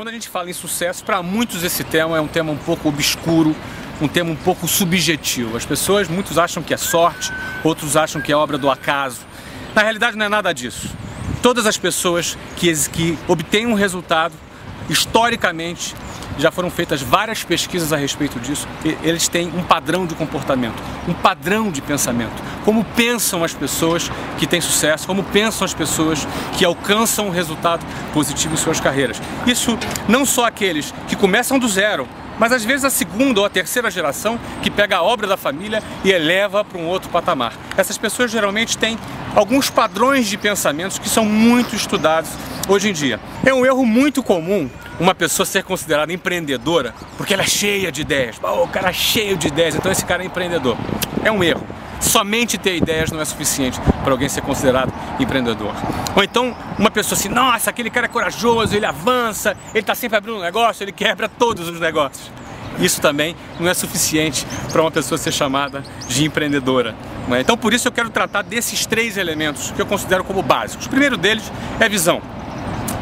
quando a gente fala em sucesso, para muitos esse tema é um tema um pouco obscuro, um tema um pouco subjetivo. As pessoas, muitos acham que é sorte, outros acham que é obra do acaso. Na realidade não é nada disso. Todas as pessoas que obtêm um resultado, historicamente, já foram feitas várias pesquisas a respeito disso, eles têm um padrão de comportamento, um padrão de pensamento. Como pensam as pessoas que têm sucesso, como pensam as pessoas que alcançam um resultado positivo em suas carreiras. Isso não só aqueles que começam do zero, mas às vezes a segunda ou a terceira geração que pega a obra da família e eleva para um outro patamar. Essas pessoas geralmente têm alguns padrões de pensamentos que são muito estudados hoje em dia. É um erro muito comum uma pessoa ser considerada empreendedora porque ela é cheia de ideias. O cara é cheio de ideias, então esse cara é empreendedor. É um erro. Somente ter ideias não é suficiente para alguém ser considerado empreendedor. Ou então uma pessoa assim, nossa, aquele cara é corajoso, ele avança, ele está sempre abrindo um negócio, ele quebra todos os negócios. Isso também não é suficiente para uma pessoa ser chamada de empreendedora. Então por isso eu quero tratar desses três elementos que eu considero como básicos. O primeiro deles é visão.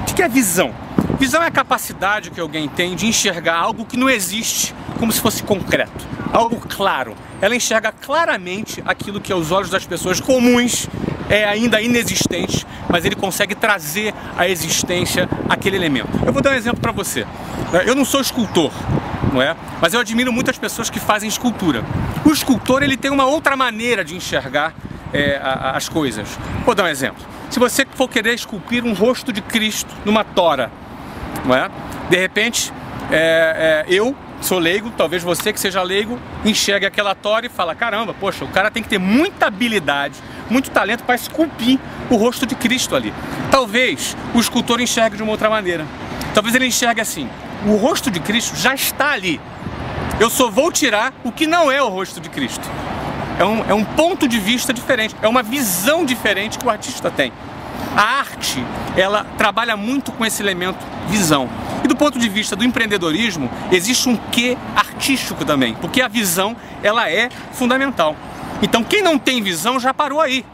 O que é visão? Visão é a capacidade que alguém tem de enxergar algo que não existe como se fosse concreto, algo claro. Ela enxerga claramente aquilo que aos olhos das pessoas comuns é ainda inexistente, mas ele consegue trazer à existência aquele elemento. Eu vou dar um exemplo para você. Eu não sou escultor, não é? Mas eu admiro muitas pessoas que fazem escultura. O escultor ele tem uma outra maneira de enxergar as coisas. Vou dar um exemplo. Se você for querer esculpir um rosto de Cristo numa tora, não é? De repente, eu sou leigo, talvez você que seja leigo, enxergue aquela tora e fala, caramba, poxa, o cara tem que ter muita habilidade, muito talento para esculpir o rosto de Cristo ali. Talvez o escultor enxergue de uma outra maneira. Talvez ele enxergue assim, o rosto de Cristo já está ali. Eu só vou tirar o que não é o rosto de Cristo. É um ponto de vista diferente, é uma visão diferente que o artista tem. A arte, ela trabalha muito com esse elemento visão. E do ponto de vista do empreendedorismo, existe um quê artístico também, porque a visão, ela é fundamental. Então quem não tem visão já parou aí.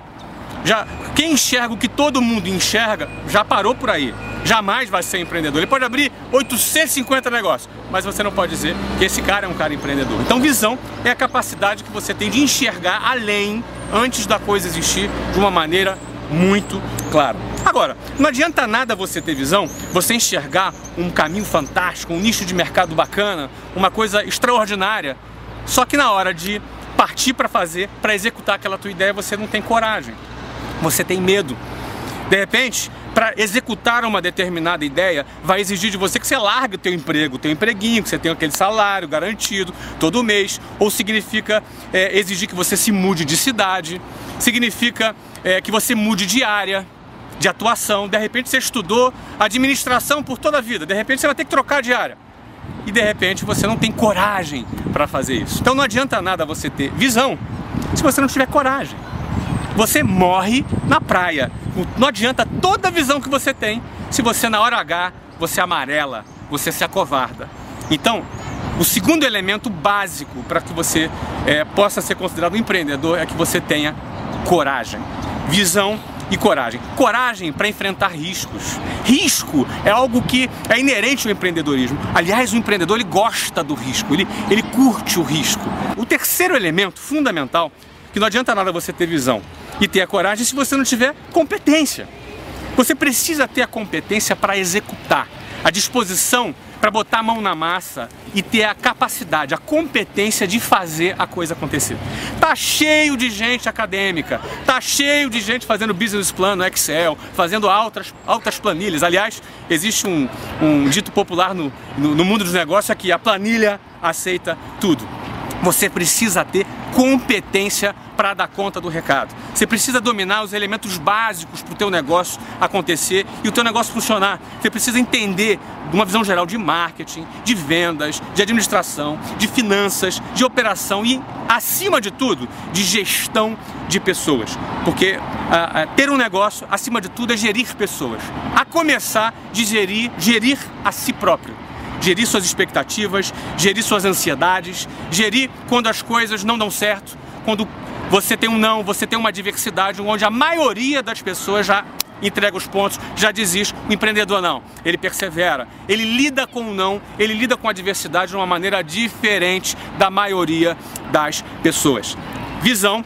Quem enxerga o que todo mundo enxerga, já parou por aí. Jamais vai ser empreendedor. Ele pode abrir 850 negócios, mas você não pode dizer que esse cara é um cara empreendedor. Então visão é a capacidade que você tem de enxergar além, antes da coisa existir, de uma maneira muito clara. Agora, não adianta nada você ter visão, você enxergar um caminho fantástico, um nicho de mercado bacana, uma coisa extraordinária, só que na hora de partir para fazer, para executar aquela tua ideia, você não tem coragem, você tem medo. De repente, para executar uma determinada ideia, vai exigir de você que você largue o teu emprego, teu empreguinho, que você tenha aquele salário garantido todo mês, ou significa exigir que você se mude de cidade, significa que você mude de área de atuação. De repente você estudou administração por toda a vida, de repente você vai ter que trocar de área. E de repente você não tem coragem para fazer isso. Então não adianta nada você ter visão se você não tiver coragem. Você morre na praia. Não adianta toda a visão que você tem se você na hora H, você amarela, você se acovarda. Então, o segundo elemento básico para que você possa ser considerado um empreendedor é que você tenha coragem. Visão e coragem. Coragem para enfrentar riscos. Risco é algo que é inerente ao empreendedorismo. Aliás, o empreendedor ele gosta do risco, ele curte o risco. O terceiro elemento fundamental, que não adianta nada você ter visão e ter a coragem se você não tiver competência. Você precisa ter a competência para executar, a disposição para botar a mão na massa e ter a capacidade, a competência de fazer a coisa acontecer. Tá cheio de gente acadêmica, tá cheio de gente fazendo business plan no Excel, fazendo altas planilhas. Aliás, existe um dito popular no mundo dos negócios aqui, a planilha aceita tudo. Você precisa ter competência para dar conta do recado. Você precisa dominar os elementos básicos para o teu negócio acontecer e o teu negócio funcionar. Você precisa entender de uma visão geral de marketing, de vendas, de administração, de finanças, de operação e, acima de tudo, de gestão de pessoas. Porque ter um negócio, acima de tudo, é gerir pessoas. A começar de gerir a si próprio. Gerir suas expectativas, gerir suas ansiedades, gerir quando as coisas não dão certo, quando você tem um não, você tem uma adversidade onde a maioria das pessoas já entrega os pontos, já desiste. O empreendedor não, ele persevera, ele lida com o não, ele lida com a adversidade de uma maneira diferente da maioria das pessoas. Visão,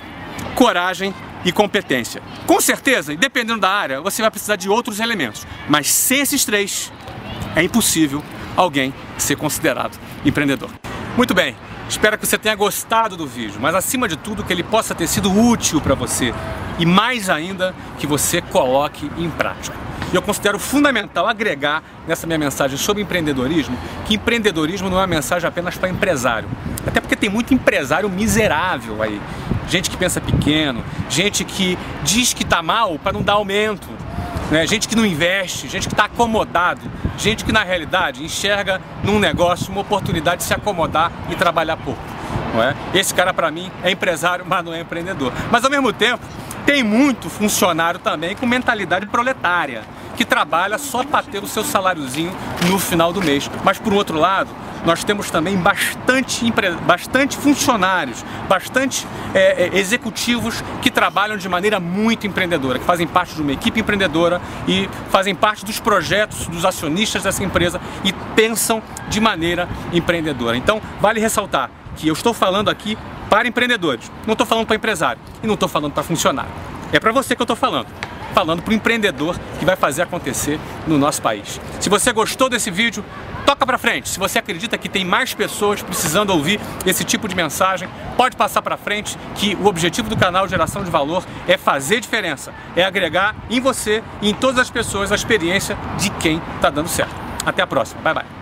coragem e competência. Com certeza, dependendo da área, você vai precisar de outros elementos, mas sem esses três, é impossível alguém ser considerado empreendedor. Muito bem, espero que você tenha gostado do vídeo, mas acima de tudo que ele possa ter sido útil para você e mais ainda que você coloque em prática. E eu considero fundamental agregar nessa minha mensagem sobre empreendedorismo que empreendedorismo não é uma mensagem apenas para empresário, até porque tem muito empresário miserável aí, gente que pensa pequeno, gente que diz que está mal para não dar aumento, né? Gente que não investe, gente que está acomodado, gente que na realidade enxerga num negócio uma oportunidade de se acomodar e trabalhar pouco, não é? Esse cara para mim é empresário, mas não é empreendedor. Mas ao mesmo tempo tem muito funcionário também com mentalidade proletária, que trabalha só para ter o seu saláriozinho no final do mês. Mas por outro lado, nós temos também bastante funcionários, bastante executivos que trabalham de maneira muito empreendedora, que fazem parte de uma equipe empreendedora e fazem parte dos projetos dos acionistas dessa empresa e pensam de maneira empreendedora. Então, vale ressaltar que eu estou falando aqui para empreendedores, não estou falando para empresário e não estou falando para funcionário. É para você que eu estou falando para o empreendedor que vai fazer acontecer no nosso país. Se você gostou desse vídeo, toca para frente. Se você acredita que tem mais pessoas precisando ouvir esse tipo de mensagem, pode passar para frente, que o objetivo do canal Geração de Valor é fazer diferença, é agregar em você e em todas as pessoas a experiência de quem está dando certo. Até a próxima. Bye, bye.